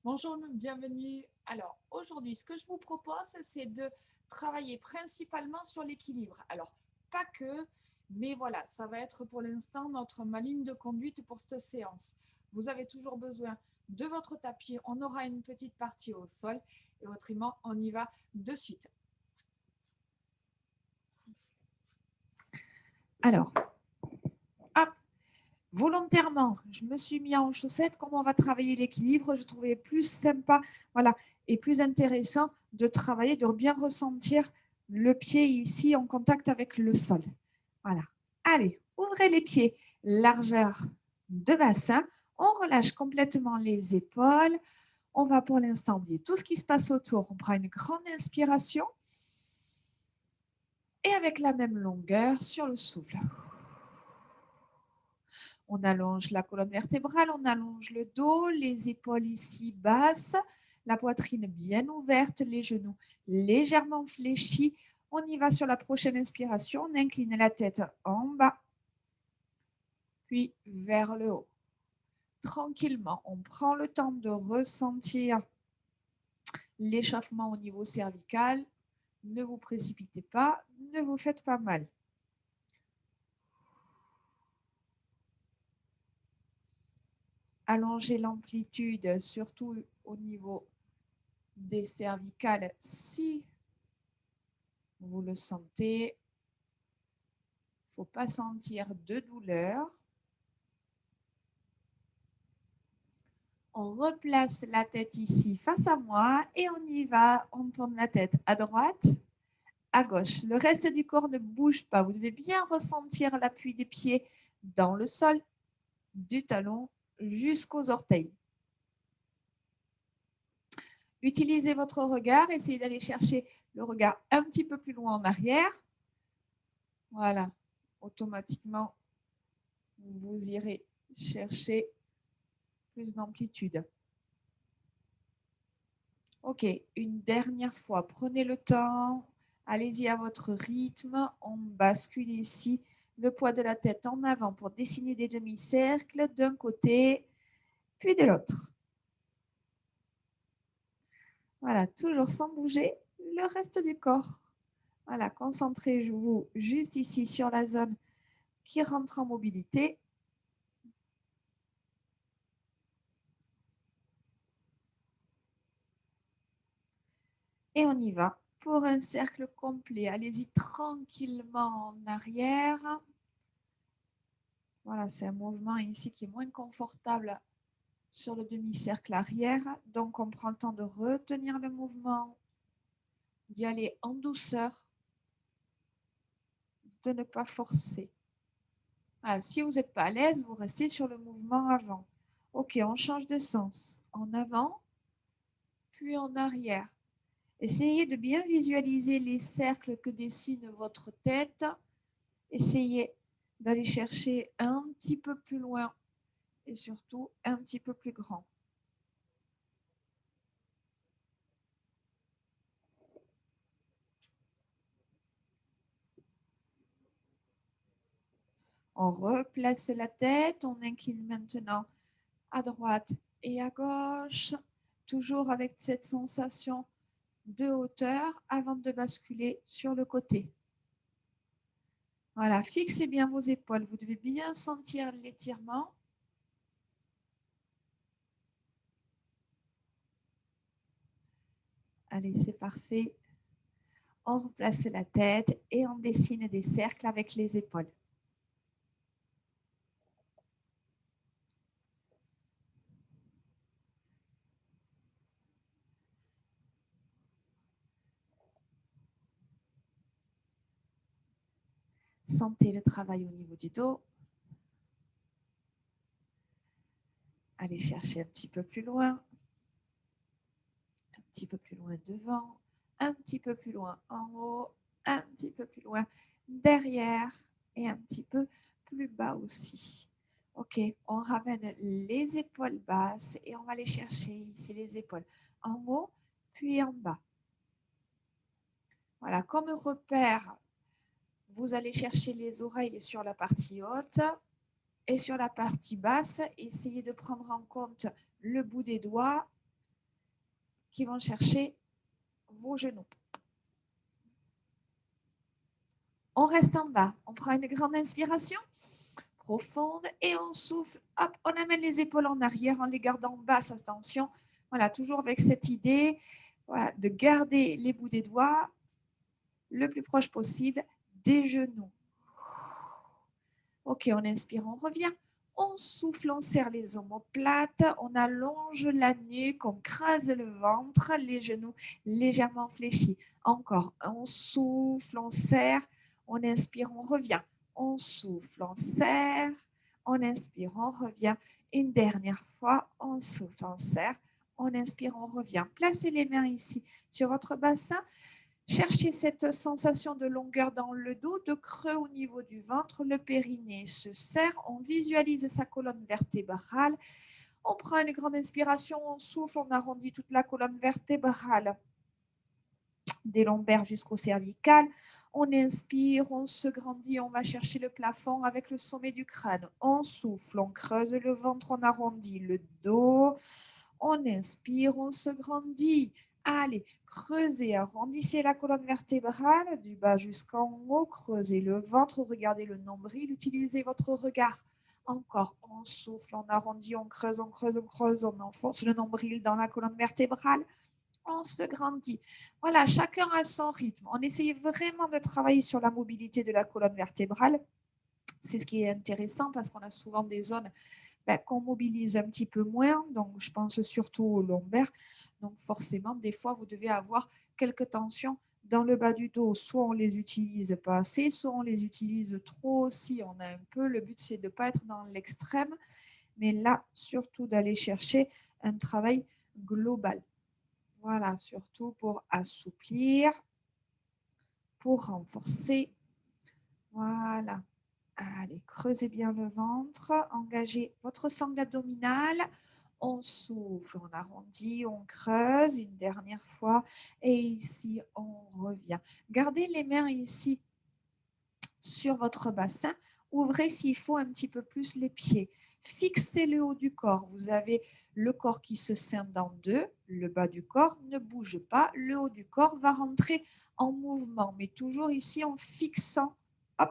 Bonjour, bienvenue. Alors, aujourd'hui, ce que je vous propose, c'est de travailler principalement sur l'équilibre. Alors, pas que, mais voilà, ça va être pour l'instant ma ligne de conduite pour cette séance. Vous avez toujours besoin de votre tapis. On aura une petite partie au sol et autrement, on y va de suite. Alors, hop, volontairement, je me suis mis en chaussettes. Comme on va travailler l'équilibre, je trouvais plus sympa, voilà, et plus intéressant de travailler, de bien ressentir le pied ici en contact avec le sol. Voilà. Allez, ouvrez les pieds, largeur de bassin. On relâche complètement les épaules. On va pour l'instant oublier tout ce qui se passe autour. On prend une grande inspiration et avec la même longueur sur le souffle. On allonge la colonne vertébrale, on allonge le dos, les épaules ici basses, la poitrine bien ouverte, les genoux légèrement fléchis. On y va sur la prochaine inspiration, on incline la tête en bas, puis vers le haut. Tranquillement, on prend le temps de ressentir l'échauffement au niveau cervical. Ne vous précipitez pas, ne vous faites pas mal. Allongez l'amplitude, surtout au niveau des cervicales si vous le sentez. Il ne faut pas sentir de douleur. On replace la tête ici face à moi et on y va. On tourne la tête à droite, à gauche. Le reste du corps ne bouge pas. Vous devez bien ressentir l'appui des pieds dans le sol, du talon jusqu'aux orteils. Utilisez votre regard. Essayez d'aller chercher le regard un petit peu plus loin en arrière. Voilà. Automatiquement, vous irez chercher plus d'amplitude. Ok, une dernière fois, prenez le temps, allez-y à votre rythme, on bascule ici le poids de la tête en avant pour dessiner des demi-cercles d'un côté, puis de l'autre. Voilà, toujours sans bouger le reste du corps. Voilà, concentrez-vous juste ici sur la zone qui rentre en mobilité. Et on y va pour un cercle complet. Allez-y tranquillement en arrière. Voilà, c'est un mouvement ici qui est moins confortable sur le demi-cercle arrière. Donc, on prend le temps de retenir le mouvement, d'y aller en douceur, de ne pas forcer. Voilà, si vous n'êtes pas à l'aise, vous restez sur le mouvement avant. Ok, on change de sens. En avant, puis en arrière. Essayez de bien visualiser les cercles que dessine votre tête. Essayez d'aller chercher un petit peu plus loin et surtout un petit peu plus grand. On replace la tête, on incline maintenant à droite et à gauche, toujours avec cette sensation de hauteur avant de basculer sur le côté. Voilà, fixez bien vos épaules, vous devez bien sentir l'étirement. Allez, c'est parfait. On replace la tête et on dessine des cercles avec les épaules. Sentez le travail au niveau du dos. Allez chercher un petit peu plus loin. Un petit peu plus loin devant. Un petit peu plus loin en haut. Un petit peu plus loin derrière. Et un petit peu plus bas aussi. Ok, on ramène les épaules basses et on va aller chercher ici les épaules en haut puis en bas. Voilà, comme repère, vous allez chercher les oreilles sur la partie haute et sur la partie basse. Essayez de prendre en compte le bout des doigts qui vont chercher vos genoux. On reste en bas. On prend une grande inspiration profonde et on souffle. Hop, on amène les épaules en arrière en les gardant basse. Attention. Voilà, toujours avec cette idée de garder les bouts des doigts le plus proche possible des genoux. Ok, on inspire, on revient. On souffle, on serre les omoplates, on allonge la nuque, on crase le ventre, les genoux légèrement fléchis. Encore, on souffle, on serre, on inspire, on revient. On souffle, on serre, on inspire, on revient. Une dernière fois, on souffle, on serre, on inspire, on revient. Placez les mains ici sur votre bassin. Cherchez cette sensation de longueur dans le dos, de creux au niveau du ventre. Le périnée se serre. On visualise sa colonne vertébrale. On prend une grande inspiration, on souffle, on arrondit toute la colonne vertébrale, des lombaires jusqu'au cervical. On inspire, on se grandit, on va chercher le plafond avec le sommet du crâne. On souffle, on creuse le ventre, on arrondit le dos. On inspire, on se grandit. Allez, creusez, arrondissez la colonne vertébrale du bas jusqu'en haut, creusez le ventre, regardez le nombril, utilisez votre regard. Encore, on souffle, on arrondit, on creuse, on creuse, on creuse, on enfonce le nombril dans la colonne vertébrale. On se grandit. Voilà, chacun a son rythme. On essaye vraiment de travailler sur la mobilité de la colonne vertébrale. C'est ce qui est intéressant parce qu'on a souvent des zones qu'on mobilise un petit peu moins, donc je pense surtout aux lombaires. Donc forcément, des fois, vous devez avoir quelques tensions dans le bas du dos. Soit on les utilise pas assez, soit on les utilise trop aussi. On a un peu, le but, c'est de ne pas être dans l'extrême, mais là, surtout d'aller chercher un travail global. Voilà, surtout pour assouplir, pour renforcer. Voilà. Allez, creusez bien le ventre, engagez votre sangle abdominale. On souffle, on arrondit, on creuse une dernière fois et ici, on revient. Gardez les mains ici sur votre bassin. Ouvrez s'il faut un petit peu plus les pieds. Fixez le haut du corps. Vous avez le corps qui se scinde en deux. Le bas du corps ne bouge pas. Le haut du corps va rentrer en mouvement, mais toujours ici en fixant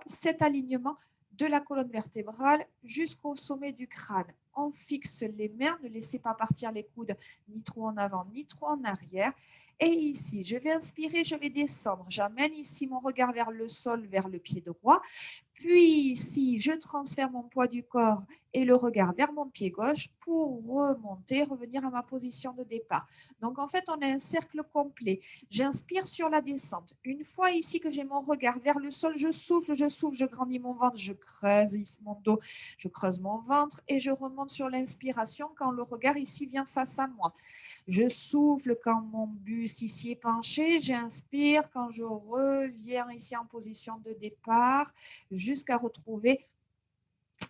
cet alignement de la colonne vertébrale jusqu'au sommet du crâne. On fixe les mains, ne laissez pas partir les coudes ni trop en avant ni trop en arrière. Et ici, je vais inspirer, je vais descendre. J'amène ici mon regard vers le sol, vers le pied droit. Puis ici, je transfère mon poids du corps et le regard vers mon pied gauche pour remonter, revenir à ma position de départ. Donc, en fait, on a un cercle complet. J'inspire sur la descente. Une fois ici que j'ai mon regard vers le sol, je souffle, je grandis mon ventre, je creuse ici mon dos, je creuse mon ventre et je remonte sur l'inspiration quand le regard ici vient face à moi. Je souffle quand mon buste ici est penché. J'inspire quand je reviens ici en position de départ jusqu'à retrouver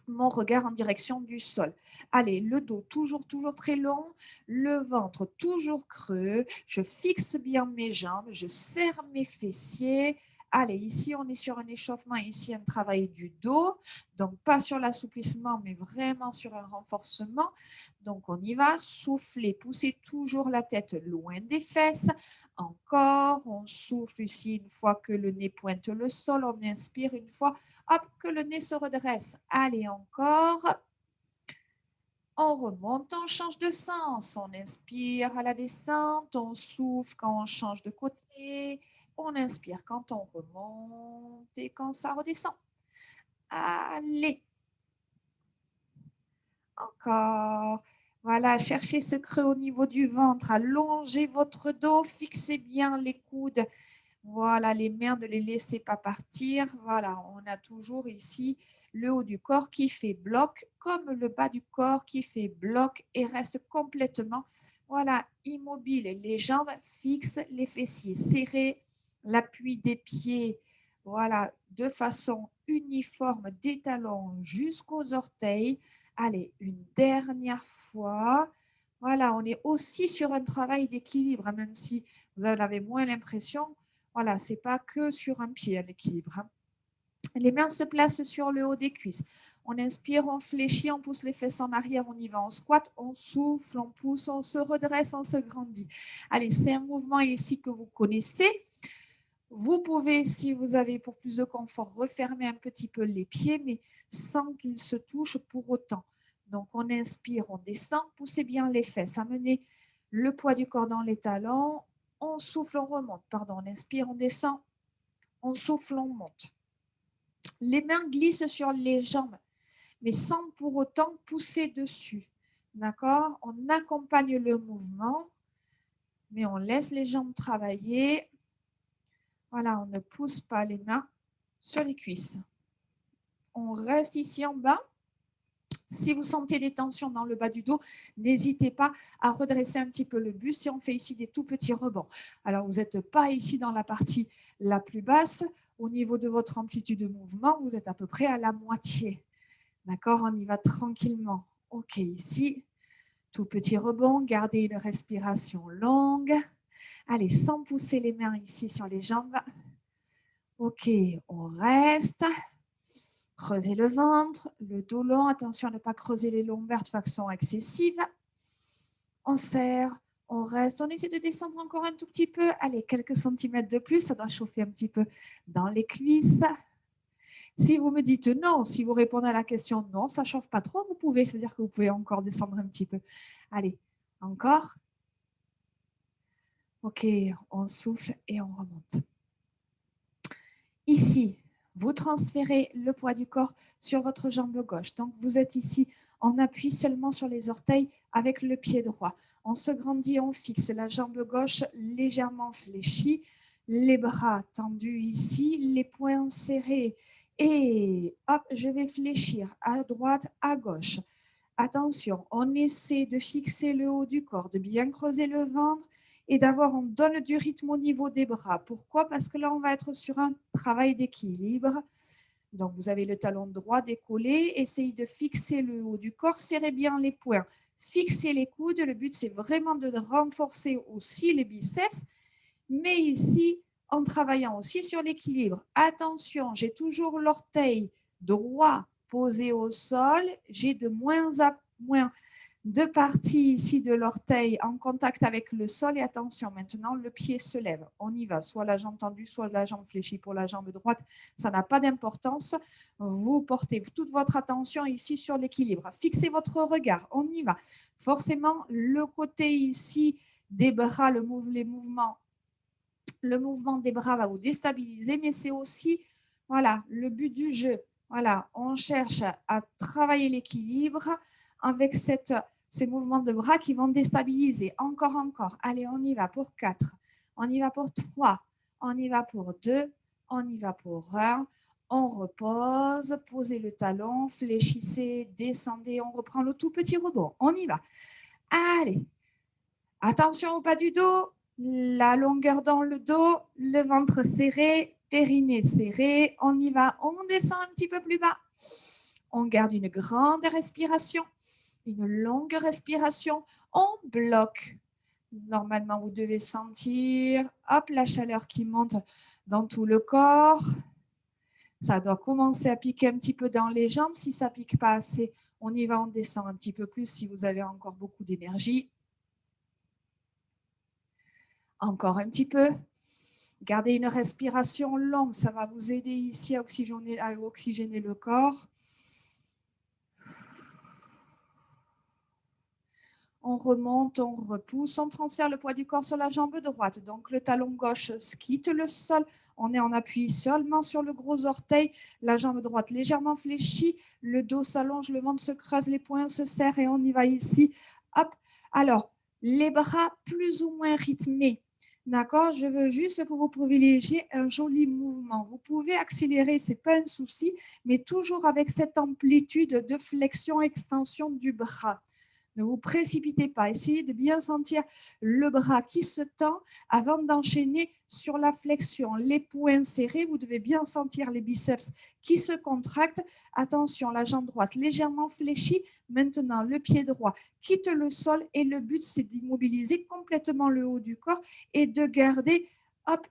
mon regard en direction du sol. Allez, le dos toujours très long, le ventre toujours creux. Je fixe bien mes jambes, je serre mes fessiers. Allez, ici, on est sur un échauffement, ici, un travail du dos. Donc, pas sur l'assouplissement, mais vraiment sur un renforcement. Donc, on y va. Soufflez, poussez toujours la tête loin des fesses. Encore, on souffle ici une fois que le nez pointe le sol. On inspire une fois, hop, que le nez se redresse. Allez, encore. On remonte, on change de sens. On inspire à la descente, on souffle quand on change de côté. On inspire quand on remonte et quand ça redescend. Allez. Encore. Voilà, cherchez ce creux au niveau du ventre. Allongez votre dos, fixez bien les coudes. Voilà, les mains, ne les laissez pas partir. Voilà, on a toujours ici le haut du corps qui fait bloc, comme le bas du corps qui fait bloc et reste complètement, voilà, immobile. Les jambes fixes, les fessiers serrés, l'appui des pieds, voilà, de façon uniforme, des talons jusqu'aux orteils. Allez, une dernière fois. Voilà, on est aussi sur un travail d'équilibre, même si vous en avez moins l'impression. Voilà, ce n'est pas que sur un pied, l'équilibre. Les mains se placent sur le haut des cuisses. On inspire, on fléchit, on pousse les fesses en arrière, on y va, on squatte, on souffle, on pousse, on se redresse, on se grandit. Allez, c'est un mouvement ici que vous connaissez. Vous pouvez, si vous avez pour plus de confort, refermer un petit peu les pieds, mais sans qu'ils se touchent pour autant. Donc, on inspire, on descend, poussez bien les fesses, amenez le poids du corps dans les talons, on souffle, on remonte, pardon, on inspire, on descend, on souffle, on monte. Les mains glissent sur les jambes, mais sans pour autant pousser dessus. D'accord? On accompagne le mouvement, mais on laisse les jambes travailler. Voilà, on ne pousse pas les mains sur les cuisses. On reste ici en bas. Si vous sentez des tensions dans le bas du dos, n'hésitez pas à redresser un petit peu le buste. Si on fait ici des tout petits rebonds. Alors, vous n'êtes pas ici dans la partie la plus basse. Au niveau de votre amplitude de mouvement, vous êtes à peu près à la moitié. D'accord? On y va tranquillement. OK, ici, tout petit rebond. Gardez une respiration longue. Allez, sans pousser les mains ici sur les jambes. OK, on reste. Creusez le ventre, le dos long. Attention à ne pas creuser les lombaires de façon excessive. On serre, on reste. On essaie de descendre encore un tout petit peu. Allez, quelques centimètres de plus. Ça doit chauffer un petit peu dans les cuisses. Si vous me dites non, si vous répondez à la question non, ça ne chauffe pas trop, vous pouvez. C'est-à-dire que vous pouvez encore descendre un petit peu. Allez, encore. OK, on souffle et on remonte. Ici, vous transférez le poids du corps sur votre jambe gauche. Donc, vous êtes ici en appui seulement sur les orteils avec le pied droit. On se grandit, on fixe la jambe gauche légèrement fléchie, les bras tendus ici, les poings serrés. Et hop, je vais fléchir à droite, à gauche. Attention, on essaie de fixer le haut du corps, de bien creuser le ventre et on donne du rythme au niveau des bras. Pourquoi? Parce que là, on va être sur un travail d'équilibre. Donc, vous avez le talon droit décollé, essayez de fixer le haut du corps, serrez bien les poings, fixez les coudes. Le but, c'est vraiment de renforcer aussi les biceps, mais ici, en travaillant aussi sur l'équilibre. Attention, j'ai toujours l'orteil droit posé au sol, j'ai de moins à moins deux parties ici de l'orteil en contact avec le sol et attention, maintenant le pied se lève. On y va, soit la jambe tendue, soit la jambe fléchie pour la jambe droite, ça n'a pas d'importance. Vous portez toute votre attention ici sur l'équilibre. Fixez votre regard, on y va. Forcément, le côté ici des bras, le mouvement des bras va vous déstabiliser, mais c'est aussi voilà, le but du jeu. Voilà, on cherche à travailler l'équilibre avec ces mouvements de bras qui vont déstabiliser. Encore. Allez, on y va pour 4. On y va pour 3. On y va pour 2. On y va pour 1. On repose. Posez le talon. Fléchissez. Descendez. On reprend le tout petit rebond. On y va. Allez. Attention au bas du dos. La longueur dans le dos. Le ventre serré. Périnée serré. On y va. On descend un petit peu plus bas. On garde une grande respiration. Une longue respiration, on bloque. Normalement, vous devez sentir hop, la chaleur qui monte dans tout le corps. Ça doit commencer à piquer un petit peu dans les jambes. Si ça ne pique pas assez, on y va, on descend un petit peu plus si vous avez encore beaucoup d'énergie. Encore un petit peu. Gardez une respiration longue, ça va vous aider ici à oxygéner le corps. On remonte, on repousse, on transfère le poids du corps sur la jambe droite. Donc, le talon gauche quitte le sol. On est en appui seulement sur le gros orteil. La jambe droite légèrement fléchie. Le dos s'allonge, le ventre se creuse, les poings se serrent et on y va ici. Hop. Alors, les bras plus ou moins rythmés. D'accord? Je veux juste que vous privilégiez un joli mouvement. Vous pouvez accélérer, ce n'est pas un souci, mais toujours avec cette amplitude de flexion-extension du bras. Ne vous précipitez pas. Essayez de bien sentir le bras qui se tend avant d'enchaîner sur la flexion. Les poings serrés, vous devez bien sentir les biceps qui se contractent. Attention, la jambe droite légèrement fléchie. Maintenant, le pied droit quitte le sol et le but, c'est d'immobiliser complètement le haut du corps et de garder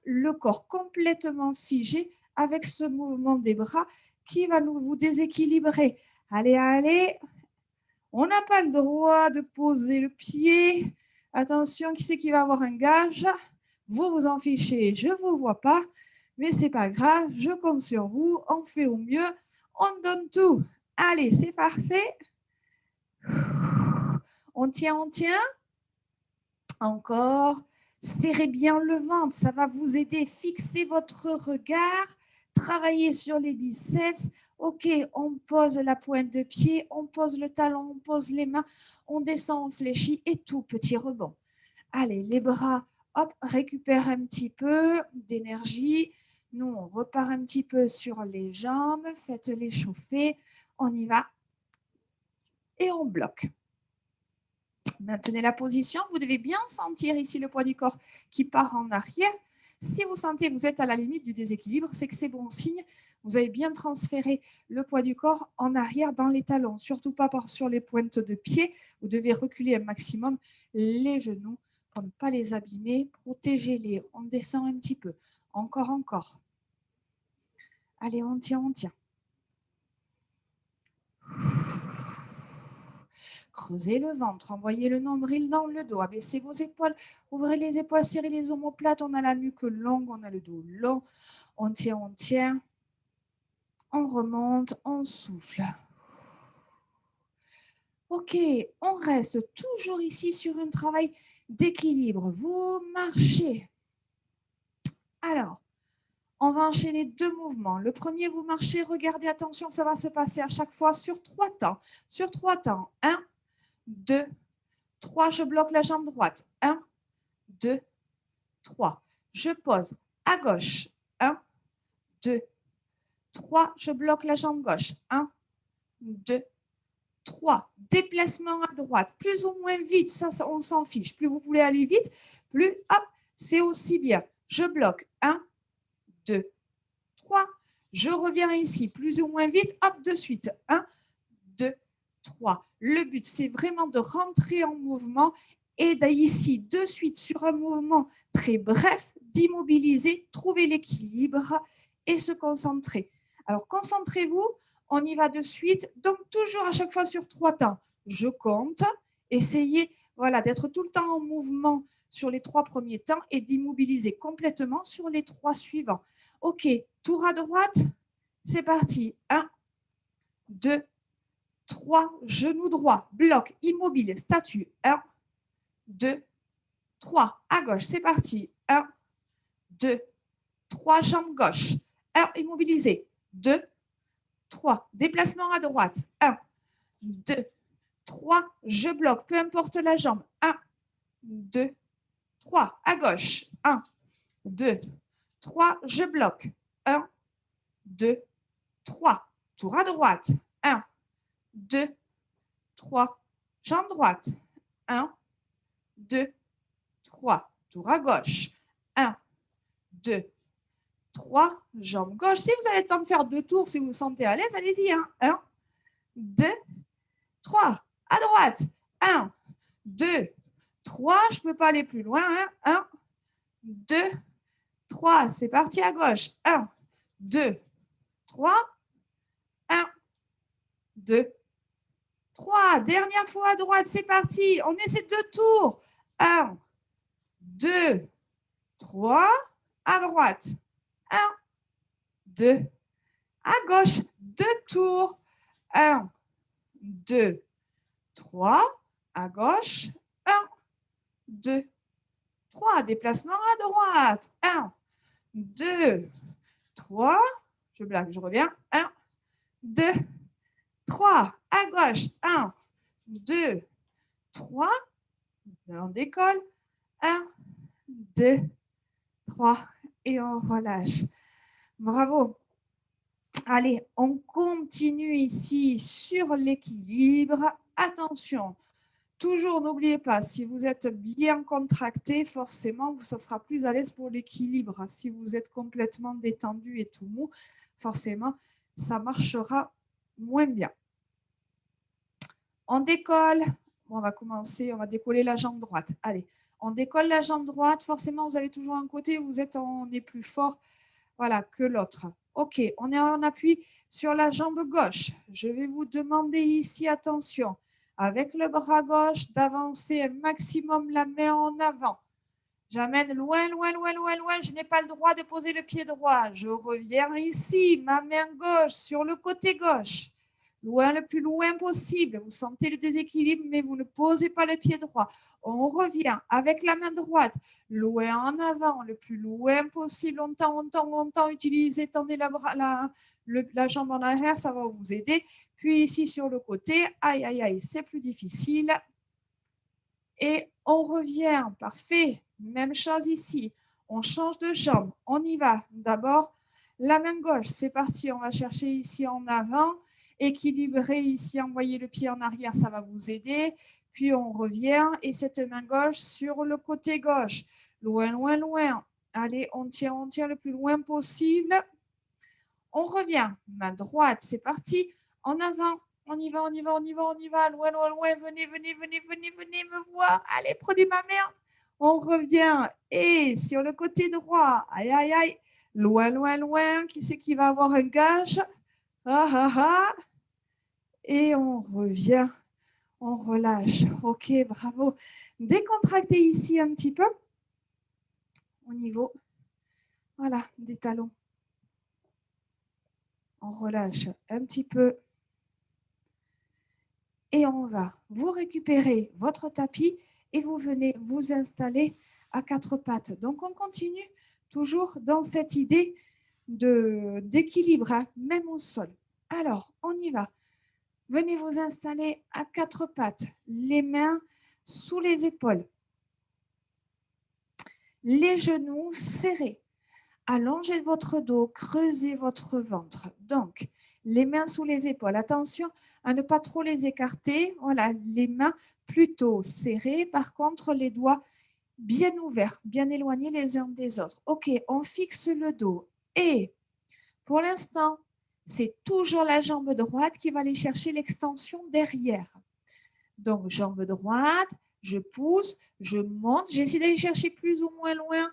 le corps complètement figé avec ce mouvement des bras qui va vous déséquilibrer. Allez, allez. On n'a pas le droit de poser le pied. Attention, qui c'est qui va avoir un gage? Vous vous en fichez, je ne vous vois pas. Mais ce n'est pas grave, je compte sur vous. On fait au mieux. On donne tout. Allez, c'est parfait. On tient, on tient. Encore. Serrez bien le ventre, ça va vous aider. Fixez votre regard. Travaillez sur les biceps. Ok, on pose la pointe de pied, on pose le talon, on pose les mains, on descend, on fléchit et tout, petit rebond. Allez, les bras, hop, récupère un petit peu d'énergie. Nous, on repart un petit peu sur les jambes. Faites-les chauffer. On y va. Et on bloque. Maintenez la position. Vous devez bien sentir ici le poids du corps qui part en arrière. Si vous sentez que vous êtes à la limite du déséquilibre, c'est que c'est bon signe. Vous avez bien transféré le poids du corps en arrière dans les talons, surtout pas sur les pointes de pied. Vous devez reculer un maximum les genoux pour ne pas les abîmer. Protégez-les. On descend un petit peu. Encore, encore. Allez, on tient, on tient. Creusez le ventre, envoyez le nombril dans le dos, abaissez vos épaules, ouvrez les épaules, serrez les omoplates, on a la nuque longue, on a le dos long, on tient, on remonte, on souffle. Ok, on reste toujours ici sur un travail d'équilibre. Vous marchez. Alors, on va enchaîner 2 mouvements. Le premier, vous marchez, regardez, attention, ça va se passer à chaque fois sur 3 temps. Sur 3 temps, 1, 2, 3, je bloque la jambe droite. 1, 2, 3. Je pose à gauche. 1, 2, 3. Je bloque la jambe gauche. 1, 2, 3. Déplacement à droite. Plus ou moins vite, ça on s'en fiche. Plus vous voulez aller vite, plus, hop, c'est aussi bien. Je bloque. 1, 2, 3. Je reviens ici, plus ou moins vite, hop, de suite. 1, 2, 3. Le but, c'est vraiment de rentrer en mouvement et d'ici, de suite, sur un mouvement très bref, d'immobiliser, trouver l'équilibre et se concentrer. Alors, concentrez-vous, on y va de suite. Donc, toujours à chaque fois sur 3 temps. Je compte. Essayez d'être tout le temps en mouvement sur les 3 premiers temps et d'immobiliser complètement sur les 3 suivants. Ok, tour à droite, c'est parti. 1, 2, 3, genou droit, bloc, immobile, statue. 1, 2, 3. À gauche, c'est parti. 1, 2, 3, jambe gauche. 1, immobilisé. 2, 3. Déplacement à droite. 1, 2, 3. Je bloque, peu importe la jambe. 1, 2, 3. À gauche. 1, 2, 3. Je bloque. 1, 2, 3. Tour à droite. 1, 2, 3. Jambe droite. 1, 2, 3. Tour à gauche. 1, 2, 3. Jambe gauche. Si vous avez le temps de faire 2 tours, si vous vous sentez à l'aise, allez-y. 1, 2, 3. À droite. 1, 2, 3. Je ne peux pas aller plus loin. 1, 2, 3. C'est parti à gauche. 1, 2, 3. 1, 2, 3. Dernière fois à droite. C'est parti. On essaie 2 tours. 1, 2, 3. À droite. 1, 2. À gauche. 2 tours. 1, 2, 3. À gauche. 1, 2, 3. Déplacement à droite. 1, 2, 3. Je blague, je reviens. 1, 2, 3. À gauche. 1, 2, 3. On décolle. 1, 2, 3. Et on relâche. Bravo. Allez, on continue ici sur l'équilibre. Attention, toujours n'oubliez pas, si vous êtes bien contracté, forcément, ça sera plus à l'aise pour l'équilibre. Si vous êtes complètement détendu et tout mou, forcément, ça marchera moins bien. On décolle. Bon, on va commencer, on va décoller la jambe droite. Allez, on décolle la jambe droite. Forcément, vous avez toujours un côté où on est plus fort que l'autre. Ok, on est en appui sur la jambe gauche. Je vais vous demander ici, attention, avec le bras gauche, d'avancer un maximum la main en avant. J'amène loin, loin, loin, loin, loin. Je n'ai pas le droit de poser le pied droit. Je reviens ici, ma main gauche sur le côté gauche. Loin, le plus loin possible. Vous sentez le déséquilibre, mais vous ne posez pas le pied droit. On revient avec la main droite, loin en avant, le plus loin possible. Longtemps, longtemps, longtemps. Utilisez, tendez la jambe en arrière, ça va vous aider. Puis ici sur le côté, aïe, aïe, aïe, c'est plus difficile. Et on revient, parfait. Même chose ici. On change de jambe. On y va. D'abord, la main gauche. C'est parti. On va chercher ici en avant. Équilibrer ici. Envoyer le pied en arrière. Ça va vous aider. Puis on revient. Et cette main gauche sur le côté gauche. Loin, loin, loin. Allez, on tient le plus loin possible. On revient. Main droite. C'est parti. En avant. On y va, on y va, on y va, on y va. Loin, loin, loin. Venez, venez, venez, venez, venez me voir. Allez, prenez ma main. On revient. Et sur le côté droit. Aïe, aïe, aïe. Loin, loin, loin. Qui c'est qui va avoir un gage? Ah, ah, ah. Et on revient. On relâche. Ok, bravo. Décontractez ici un petit peu. Au niveau, voilà, des talons. On relâche un petit peu. Et on va vous récupérer votre tapis et vous venez vous installer à quatre pattes. Donc, on continue toujours dans cette idée d'équilibre, hein, même au sol. Alors, on y va. Venez vous installer à quatre pattes, les mains sous les épaules, les genoux serrés. Allongez votre dos, creusez votre ventre. Donc, les mains sous les épaules. Attention à ne pas trop les écarter. Voilà, les mains plutôt serrées. Par contre, les doigts bien ouverts, bien éloignés les uns des autres. Ok, on fixe le dos. Et pour l'instant, c'est toujours la jambe droite qui va aller chercher l'extension derrière. Donc, jambe droite, je pousse, je monte. J'essaie d'aller chercher plus ou moins loin.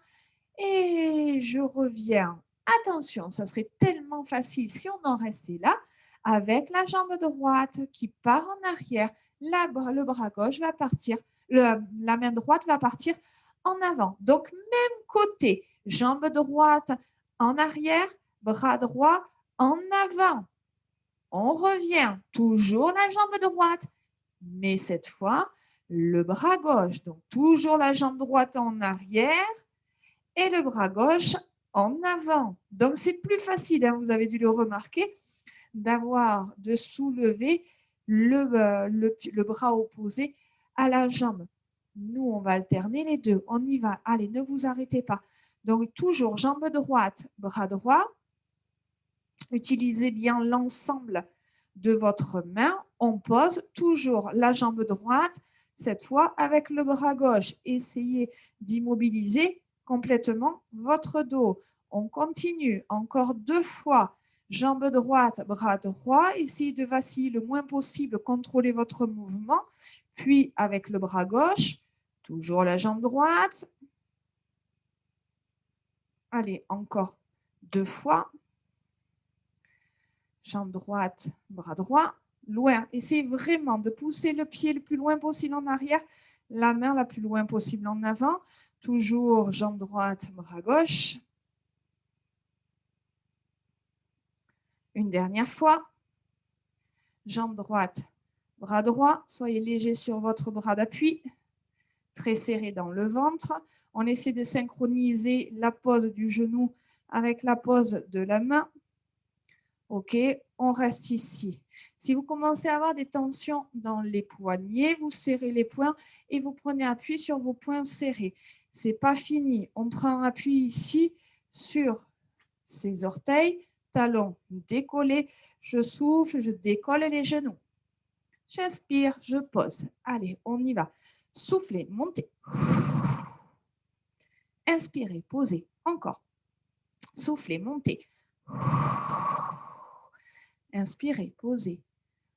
Et je reviens. Attention, ça serait tellement facile si on en restait là, avec la jambe droite qui part en arrière, le bras gauche va partir, la main droite va partir en avant. Donc, même côté, jambe droite en arrière, bras droit en avant. On revient, toujours la jambe droite, mais cette fois, le bras gauche. Donc, toujours la jambe droite en arrière, et le bras gauche en avant. Donc, c'est plus facile, hein, vous avez dû le remarquer, de soulever le bras opposé à la jambe. Nous, on va alterner les deux. On y va. Allez, ne vous arrêtez pas. Donc, toujours jambe droite, bras droit. Utilisez bien l'ensemble de votre main. On pose toujours la jambe droite, cette fois avec le bras gauche. Essayez d'immobiliser complètement votre dos. On continue encore 2 fois. Jambe droite, bras droit. Essayez de vaciller le moins possible. Contrôlez votre mouvement. Puis avec le bras gauche, toujours la jambe droite. Allez, encore 2 fois. Jambe droite, bras droit. Loin. Essayez vraiment de pousser le pied le plus loin possible en arrière. La main la plus loin possible en avant. Toujours jambe droite, bras gauche. Une dernière fois. Jambe droite, bras droit. Soyez léger sur votre bras d'appui. Très serré dans le ventre. On essaie de synchroniser la pose du genou avec la pose de la main. Ok, on reste ici. Si vous commencez à avoir des tensions dans les poignets, vous serrez les poings et vous prenez appui sur vos poings serrés. Ce n'est pas fini. On prend appui ici sur ses orteils, talons décollés. Je souffle, je décolle les genoux. J'inspire, je pose. Allez, on y va. Soufflez, montez. Inspirez, posez. Encore. Soufflez, montez. Inspirez, posez.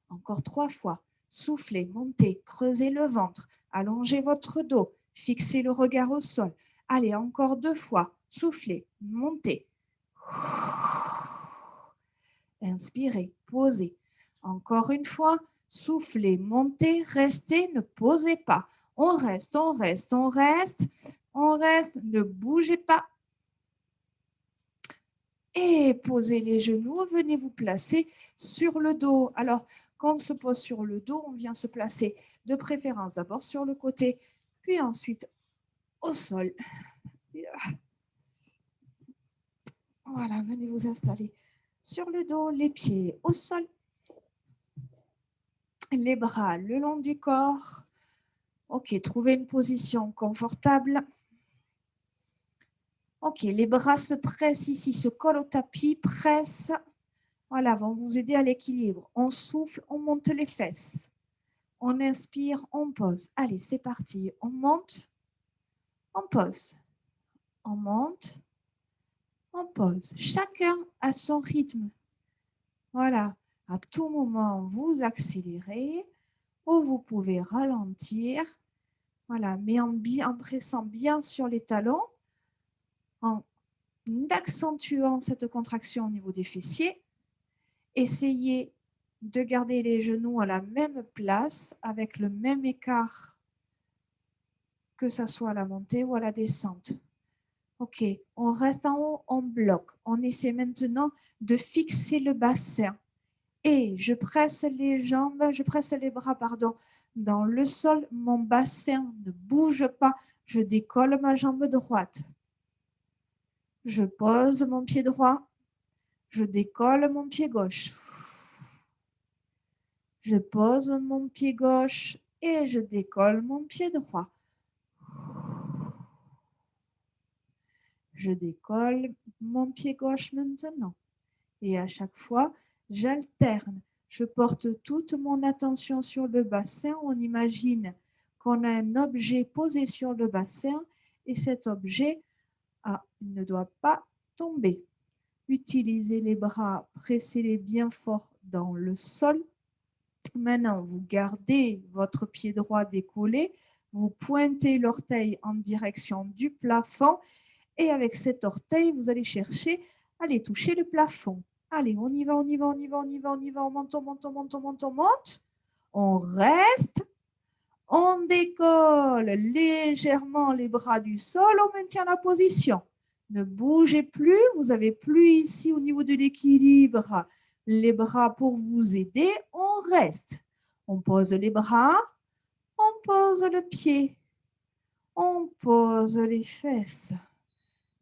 Encore 3 fois. Soufflez, montez, creusez le ventre. Allongez votre dos. Fixez le regard au sol. Allez, encore 2 fois. Soufflez, montez. Inspirez, posez. Encore une fois, soufflez, montez, restez, ne posez pas. On reste, on reste, on reste, on reste, ne bougez pas. Et posez les genoux, venez vous placer sur le dos. Alors, quand on se pose sur le dos, on vient se placer de préférence d'abord sur le côté, puis ensuite au sol. Voilà, venez vous installer sur le dos, les pieds au sol, les bras le long du corps. Ok, trouvez une position confortable. Ok, les bras se pressent ici, se collent au tapis, pressent. Voilà, vont vous aider à l'équilibre. On souffle, on monte les fesses. On inspire, on pose. Allez, c'est parti. On monte, on pose. On monte, on pose. Chacun à son rythme. Voilà, à tout moment, vous accélérez ou vous pouvez ralentir. Voilà, mais en pressant bien sur les talons, en accentuant cette contraction au niveau des fessiers. Essayez de garder les genoux à la même place avec le même écart, que ce soit à la montée ou à la descente. Ok, on reste en haut, on bloque. On essaie maintenant de fixer le bassin. Et je presse les jambes, je presse les bras, pardon, dans le sol. Mon bassin ne bouge pas. Je décolle ma jambe droite. Je pose mon pied droit. Je décolle mon pied gauche. Je pose mon pied gauche et je décolle mon pied droit. Je décolle mon pied gauche maintenant. Et à chaque fois, j'alterne. Je porte toute mon attention sur le bassin. On imagine qu'on a un objet posé sur le bassin et cet objet ne doit pas tomber. Utilisez les bras, pressez-les bien fort dans le sol. Maintenant, vous gardez votre pied droit décollé, vous pointez l'orteil en direction du plafond et avec cet orteil, vous allez chercher à aller toucher le plafond. Allez, on y va, on y va, on y va, on y va, on y va, on monte, on monte, on monte, on monte, on monte. On reste, on décolle légèrement les bras du sol, on maintient la position. Ne bougez plus, vous n'avez plus ici au niveau de l'équilibre les bras pour vous aider. On reste. On pose les bras, on pose le pied, on pose les fesses.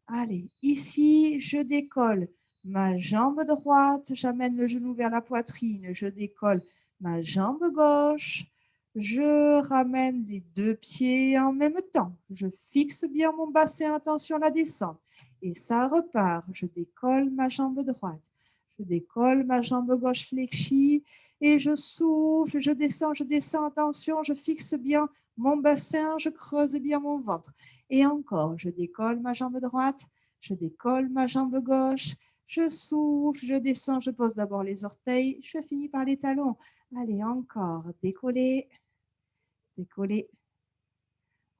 Allez, ici, je décolle ma jambe droite, j'amène le genou vers la poitrine, je décolle ma jambe gauche, je ramène les deux pieds en même temps. Je fixe bien mon bassin, attention à la descente. Et ça repart. Je décolle ma jambe droite. Je décolle ma jambe gauche fléchie et je souffle, je descends, attention, je fixe bien mon bassin, je creuse bien mon ventre. Et encore, je décolle ma jambe droite, je décolle ma jambe gauche, je souffle, je descends, je pose d'abord les orteils, je finis par les talons. Allez, encore, décoller, décoller,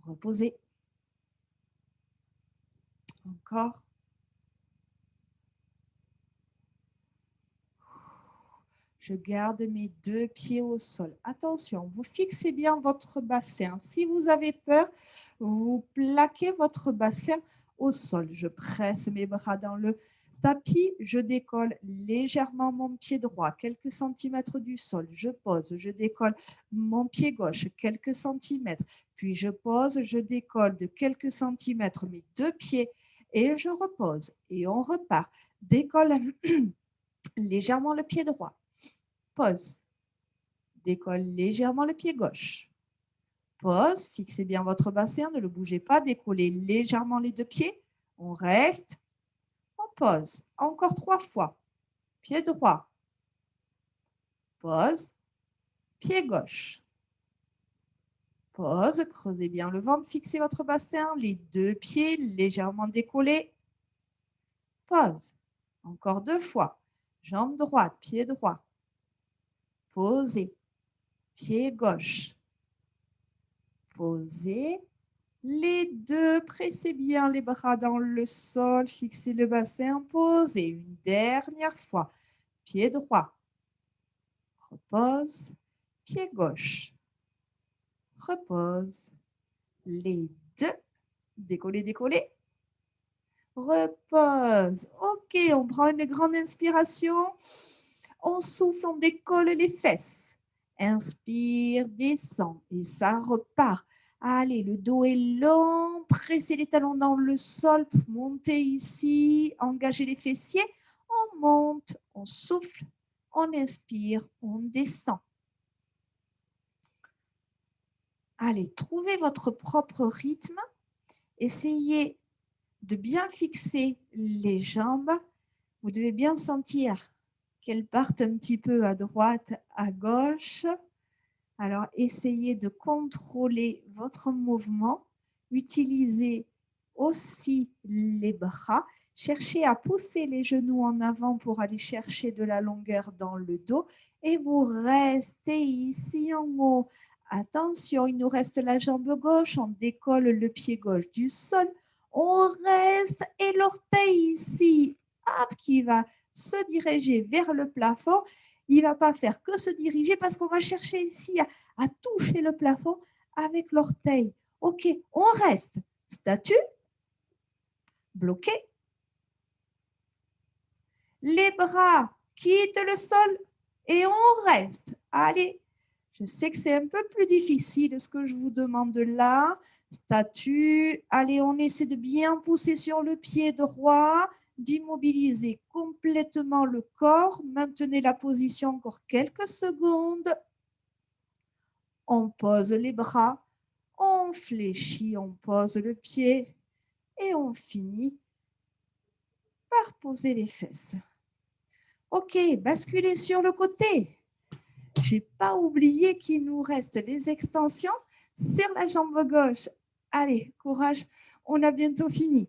reposer. Encore. Je garde mes deux pieds au sol. Attention, vous fixez bien votre bassin. Si vous avez peur, vous plaquez votre bassin au sol. Je presse mes bras dans le tapis. Je décolle légèrement mon pied droit, quelques centimètres du sol. Je pose, je décolle mon pied gauche, quelques centimètres. Puis je pose, je décolle de quelques centimètres mes deux pieds et je repose. Et on repart. Décolle légèrement le pied droit. Pose. Décolle légèrement le pied gauche. Pose. Fixez bien votre bassin. Ne le bougez pas. Décollez légèrement les deux pieds. On reste. On pose. Encore 3 fois. Pied droit. Pose. Pied gauche. Pose. Creusez bien le ventre. Fixez votre bassin. Les deux pieds légèrement décollés. Pose. Encore 2 fois. Jambe droite. Pied droit. Posez. Pied gauche. Posez. Les deux, pressez bien les bras dans le sol, fixez le bassin, posez une dernière fois. pied droit. Repose, pied gauche. Repose. Les deux. Décoller, décoller. Repose. OK, on prend une grande inspiration. On souffle, on décolle les fesses. Inspire, descend et ça repart. Allez, le dos est long. Pressez les talons dans le sol. Montez ici. Engagez les fessiers. On monte, on souffle, on inspire, on descend. Allez, trouvez votre propre rythme. Essayez de bien fixer les jambes. Vous devez bien sentir qu'elles partent un petit peu à droite, à gauche. Alors, essayez de contrôler votre mouvement. Utilisez aussi les bras. Cherchez à pousser les genoux en avant pour aller chercher de la longueur dans le dos. Et vous restez ici en haut. Attention, il nous reste la jambe gauche. On décolle le pied gauche du sol. On reste et l'orteil ici, hop, qui va se diriger vers le plafond. Il ne va pas faire que se diriger parce qu'on va chercher ici à toucher le plafond avec l'orteil. OK, on reste. Statue, bloqué. Les bras quittent le sol et on reste. Allez, je sais que c'est un peu plus difficile ce que je vous demande là. Statue, allez, on essaie de bien pousser sur le pied droit, d'immobiliser complètement le corps. Maintenez la position encore quelques secondes. On pose les bras, on fléchit, on pose le pied et on finit par poser les fesses. OK, basculez sur le côté. Je n'ai pas oublié qu'il nous reste les extensions sur la jambe gauche. Allez, courage, on a bientôt fini.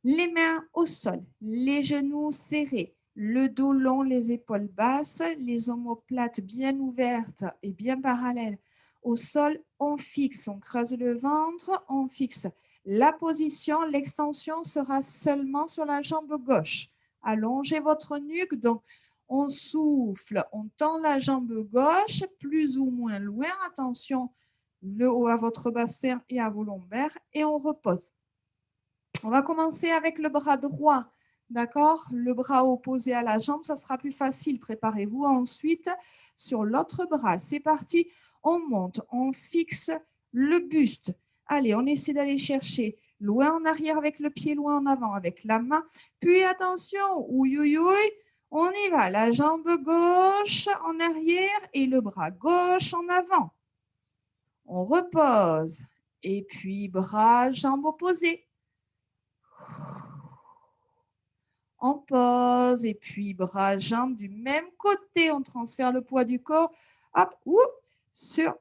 Les mains au sol, les genoux serrés, le dos long, les épaules basses, les omoplates bien ouvertes et bien parallèles. Au sol, on fixe, on creuse le ventre, on fixe la position. L'extension sera seulement sur la jambe gauche. Allongez votre nuque, donc on souffle, on tend la jambe gauche plus ou moins loin. Attention, le haut à votre bassin et à vos lombaires et on repose. On va commencer avec le bras droit, d'accord? Le bras opposé à la jambe, ça sera plus facile. Préparez-vous ensuite sur l'autre bras. C'est parti, on monte, on fixe le buste. Allez, on essaie d'aller chercher loin en arrière avec le pied, loin en avant avec la main. Puis attention, ouïe, ouïe, ouïe, on y va. La jambe gauche en arrière et le bras gauche en avant. On repose. Et puis, bras, jambes opposées. On pose et puis bras, jambes du même côté. On transfère le poids du corps hop, sur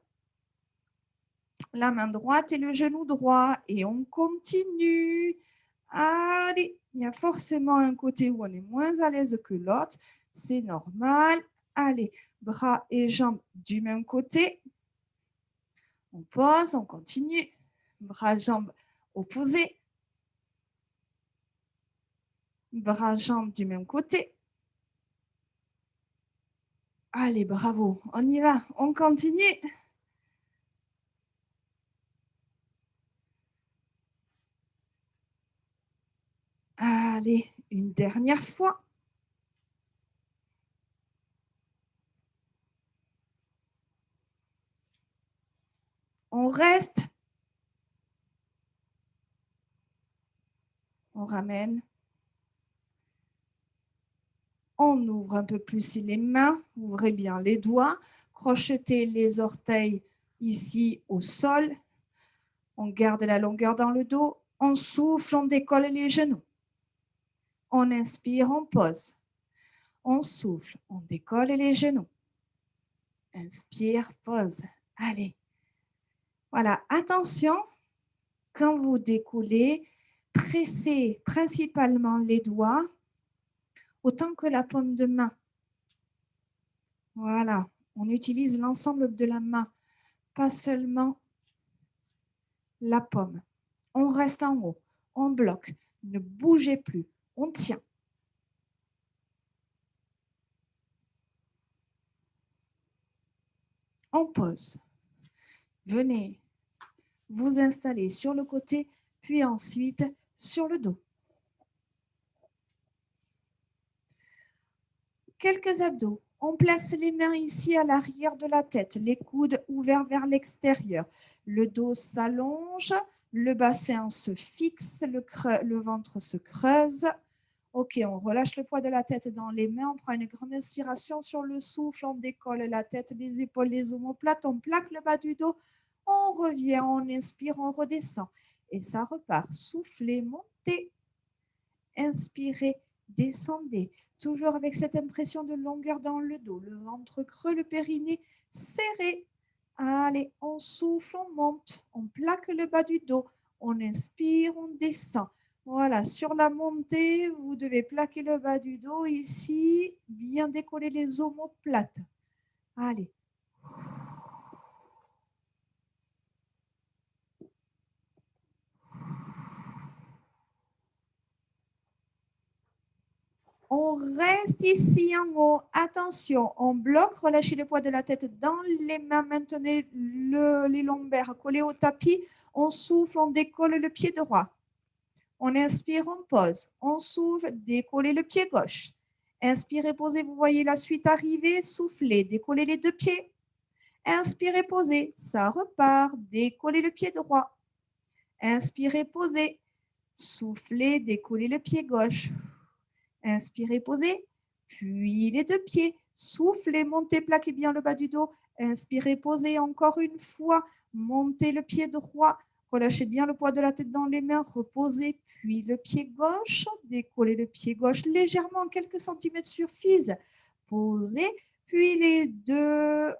la main droite et le genou droit. Et on continue. Allez, il y a forcément un côté où on est moins à l'aise que l'autre. C'est normal. Allez, bras et jambes du même côté. On pose, on continue. Bras, jambes opposés. Bras, jambes du même côté. Allez, bravo, on y va, on continue. Allez, une dernière fois. On reste. On ramène. On ouvre un peu plus les mains. Ouvrez bien les doigts. Crochetez les orteils ici au sol. On garde la longueur dans le dos. On souffle, on décolle les genoux. On inspire, on pose. On souffle, on décolle les genoux. Inspire, pose. Allez. Voilà, attention, quand vous décollez, pressez principalement les doigts autant que la paume de main. Voilà, on utilise l'ensemble de la main, pas seulement la paume. On reste en haut, on bloque, ne bougez plus, on tient. On pose. Venez vous installer sur le côté, puis ensuite sur le dos. Quelques abdos. On place les mains ici à l'arrière de la tête, les coudes ouverts vers l'extérieur. Le dos s'allonge, le bassin se fixe, le ventre se creuse. Ok, on relâche le poids de la tête dans les mains, on prend une grande inspiration sur le souffle, on décolle la tête, les épaules, les omoplates, on plaque le bas du dos, on revient, on inspire, on redescend. Et ça repart. Soufflez, montez, inspirez, descendez. Toujours avec cette impression de longueur dans le dos, le ventre creux, le périnée serré. Allez, on souffle, on monte, on plaque le bas du dos, on inspire, on descend. Voilà, sur la montée, vous devez plaquer le bas du dos ici, bien décoller les omoplates. Allez. On reste ici en haut. Attention, on bloque, relâchez le poids de la tête dans les mains. Maintenez les lombaires collés au tapis. On souffle, on décolle le pied droit. On inspire, on pose. On souffle, décollez le pied gauche. Inspirez, posez, vous voyez la suite arriver. Soufflez, décollez les deux pieds. Inspirez, posez, ça repart. Décollez le pied droit. Inspirez, posez. Soufflez, décollez le pied gauche. Inspirez, posez. Puis les deux pieds. Soufflez, montez, plaquez bien le bas du dos. Inspirez, posez encore une fois. Montez le pied droit. Relâchez bien le poids de la tête dans les mains. Reposez. Puis le pied gauche. Décollez le pied gauche légèrement, quelques centimètres suffisent. Posez. Puis les deux.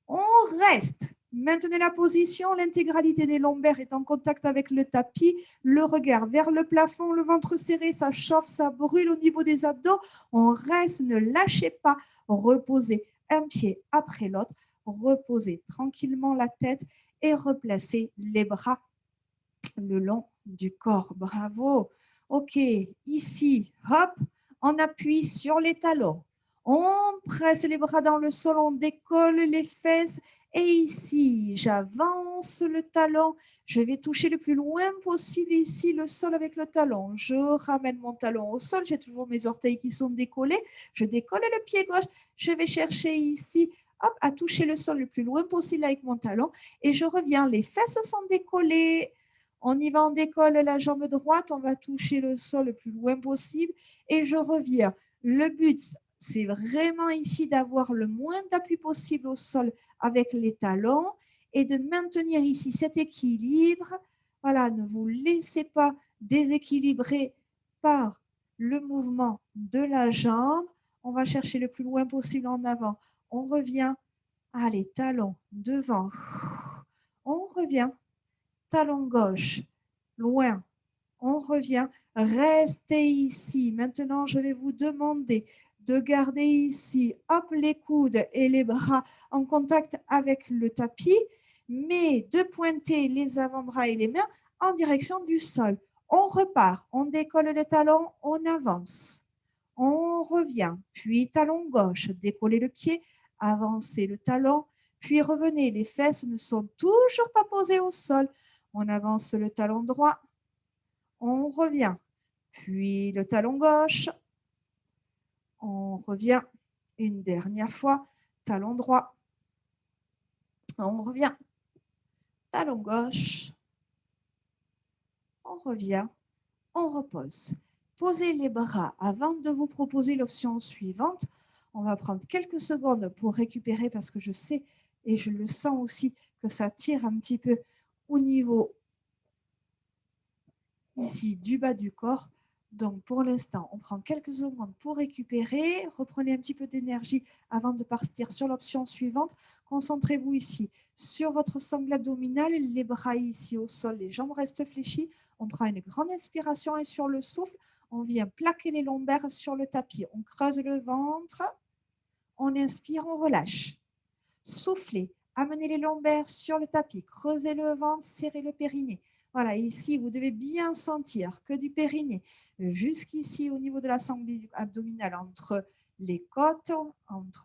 On reste. Maintenez la position, l'intégralité des lombaires est en contact avec le tapis, le regard vers le plafond, le ventre serré, ça chauffe, ça brûle au niveau des abdos. On reste, ne lâchez pas, reposez un pied après l'autre, reposez tranquillement la tête et replacez les bras le long du corps. Bravo. Ok, ici, hop, on appuie sur les talons. On presse les bras dans le sol, on décolle les fesses. Et ici, j'avance le talon. Je vais toucher le plus loin possible ici le sol avec le talon. Je ramène mon talon au sol. J'ai toujours mes orteils qui sont décollés. Je décolle le pied gauche. Je vais chercher ici hop, à toucher le sol le plus loin possible avec mon talon. Et je reviens. Les fesses sont décollées. On y va, on décolle la jambe droite. On va toucher le sol le plus loin possible. Et je reviens. Le but, c'est vraiment ici d'avoir le moins d'appui possible au sol avec les talons et de maintenir ici cet équilibre. Voilà, ne vous laissez pas déséquilibrer par le mouvement de la jambe. On va chercher le plus loin possible en avant. On revient. Allez, talon devant. On revient. Talon gauche, loin. On revient. Restez ici. Maintenant, je vais vous demander de garder ici, hop, les coudes et les bras en contact avec le tapis, mais de pointer les avant-bras et les mains en direction du sol. On repart, on décolle le talon, on avance. On revient, puis talon gauche, décollez le pied, avancez le talon, puis revenez. Les fesses ne sont toujours pas posées au sol. On avance le talon droit, on revient, puis le talon gauche, on revient une dernière fois, talon droit, on revient, talon gauche, on revient, on repose. Posez les bras avant de vous proposer l'option suivante. On va prendre quelques secondes pour récupérer parce que je sais et je le sens aussi que ça tire un petit peu au niveau ici du bas du corps. Donc, pour l'instant, on prend quelques secondes pour récupérer. Reprenez un petit peu d'énergie avant de partir sur l'option suivante. Concentrez-vous ici sur votre sangle abdominale, les bras ici au sol, les jambes restent fléchies. On prend une grande inspiration et sur le souffle, on vient plaquer les lombaires sur le tapis. On creuse le ventre. On inspire, on relâche. Soufflez, amenez les lombaires sur le tapis, creusez le ventre, serrez le périnée. Voilà, ici, vous devez bien sentir que du périnée jusqu'ici au niveau de la sangle abdominale, entre les côtes,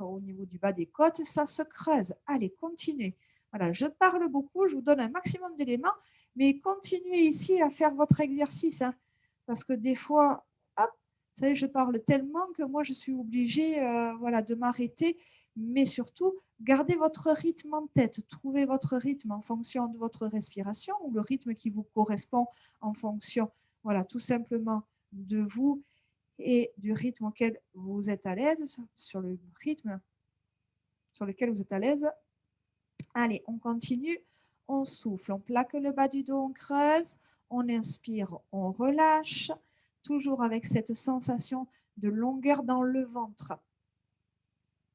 au niveau du bas des côtes, ça se creuse. Allez, continuez. Voilà, je parle beaucoup, je vous donne un maximum d'éléments, mais continuez ici à faire votre exercice, hein, parce que des fois, hop, vous savez, je parle tellement que moi, je suis obligée voilà, de m'arrêter, mais surtout, gardez votre rythme en tête, trouvez votre rythme en fonction de votre respiration ou le rythme qui vous correspond en fonction, voilà, tout simplement de vous et du rythme auquel vous êtes à l'aise, sur le rythme sur lequel vous êtes à l'aise. Allez, on continue, on souffle, on plaque le bas du dos, on creuse, on inspire, on relâche, toujours avec cette sensation de longueur dans le ventre.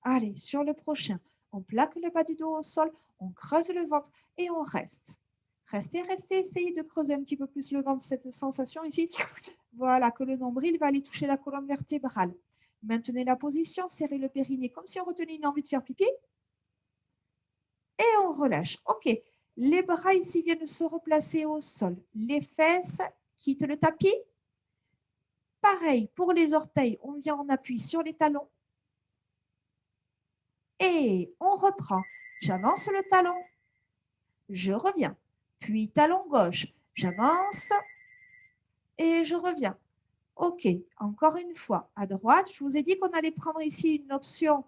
Allez, sur le prochain, on plaque le bas du dos au sol, on creuse le ventre et on reste. Restez, restez, essayez de creuser un petit peu plus le ventre, cette sensation ici. Voilà, que le nombril va aller toucher la colonne vertébrale. Maintenez la position, serrez le périnée comme si on retenait une envie de faire pipi. Et on relâche. OK. Les bras ici viennent se replacer au sol. Les fesses quittent le tapis. Pareil, pour les orteils, on vient en appui sur les talons. Et on reprend. J'avance le talon. Je reviens. Puis talon gauche. J'avance. Et je reviens. OK. Encore une fois. À droite, je vous ai dit qu'on allait prendre ici une option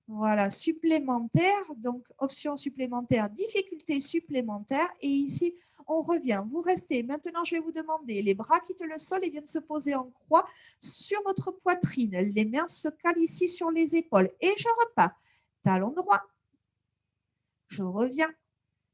voilà, supplémentaire. Donc, option supplémentaire, difficulté supplémentaire. Et ici, on revient. Vous restez. Maintenant, je vais vous demander, les bras quittent le sol et viennent se poser en croix sur votre poitrine. Les mains se calent ici sur les épaules. Et je repars. Talon droit. Je reviens.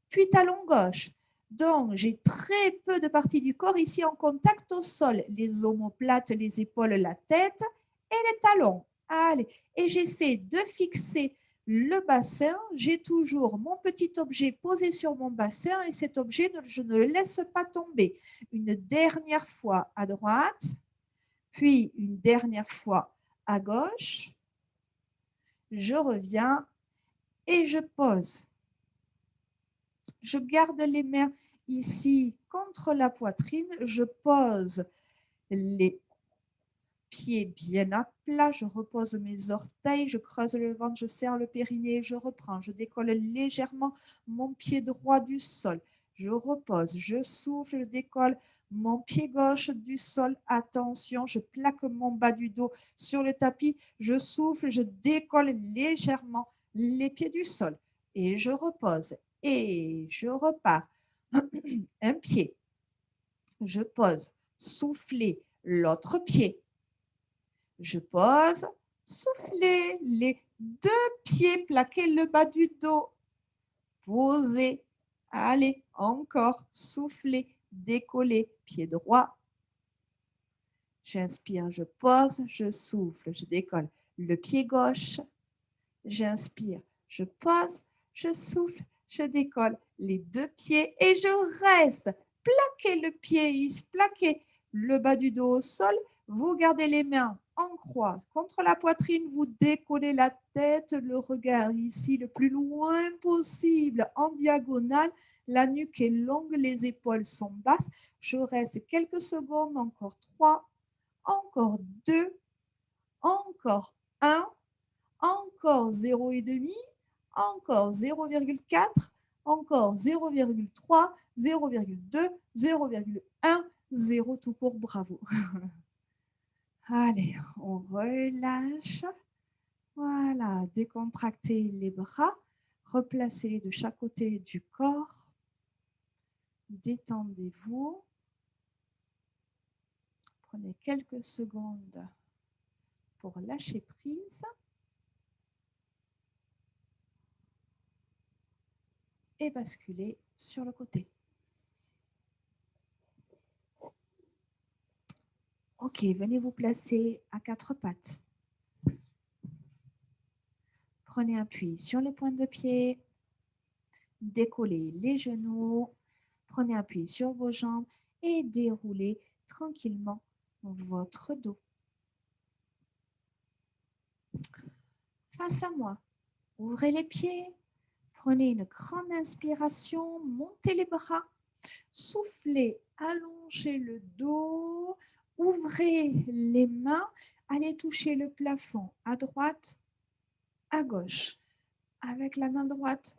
Puis talon gauche. Donc, j'ai très peu de parties du corps ici en contact au sol. Les omoplates, les épaules, la tête et les talons. Allez, et j'essaie de fixer le bassin. J'ai toujours mon petit objet posé sur mon bassin et cet objet, je ne le laisse pas tomber. Une dernière fois à droite, puis une dernière fois à gauche. Je reviens et je pose. Je garde les mains ici contre la poitrine. Je pose les pieds bien à plat. Je repose mes orteils. Je creuse le ventre. Je serre le périnée. Je reprends. Je décolle légèrement mon pied droit du sol. Je repose. Je souffle. Je décolle mon pied gauche du sol. Attention, je plaque mon bas du dos sur le tapis. Je souffle. Je décolle légèrement les pieds du sol. Et je repose. Et je repars. Un pied. Je pose. Soufflez l'autre pied. Je pose. Soufflez les deux pieds. Plaquez le bas du dos. Posez. Allez, encore. Soufflez. Décollez. Pied droit. J'inspire, je pose, je souffle, je décolle. Le pied gauche. J'inspire, je pose, je souffle, je décolle les deux pieds et je reste. Plaquez le pied ici, plaquez le bas du dos au sol. Vous gardez les mains en croix contre la poitrine. Vous décollez la tête, le regard ici le plus loin possible en diagonale. La nuque est longue, les épaules sont basses. Je reste quelques secondes, encore 3, encore 2, encore 1. Encore 0,5, encore 0,4, encore 0,3, 0,2, 0,1, 0 tout court, bravo. Allez, on relâche. Voilà, décontractez les bras, replacez-les de chaque côté du corps. Détendez-vous. Prenez quelques secondes pour lâcher prise. Et basculer sur le côté. Ok, venez vous placer à quatre pattes. Prenez appui sur les pointes de pied. Décollez les genoux. Prenez appui sur vos jambes et déroulez tranquillement votre dos. Face à moi, ouvrez les pieds. Prenez une grande inspiration, montez les bras. Soufflez, allongez le dos. Ouvrez les mains, Allez toucher le plafond à droite, à gauche. Avec la main droite,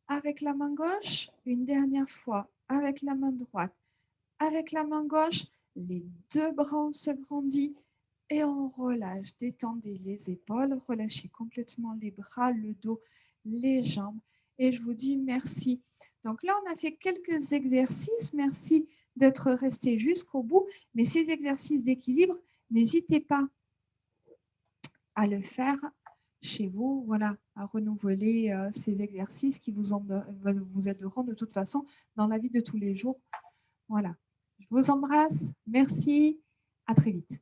avec la main gauche, une dernière fois, avec la main droite, avec la main gauche, les deux bras on se grandit et on relâche. Détendez les épaules, relâchez complètement les bras, le dos, les jambes. Et je vous dis merci. Donc là, on a fait quelques exercices. Merci d'être resté jusqu'au bout. Mais ces exercices d'équilibre, n'hésitez pas à le faire chez vous, voilà, à renouveler ces exercices qui vous aideront de toute façon dans la vie de tous les jours. Voilà. Je vous embrasse. Merci. À très vite.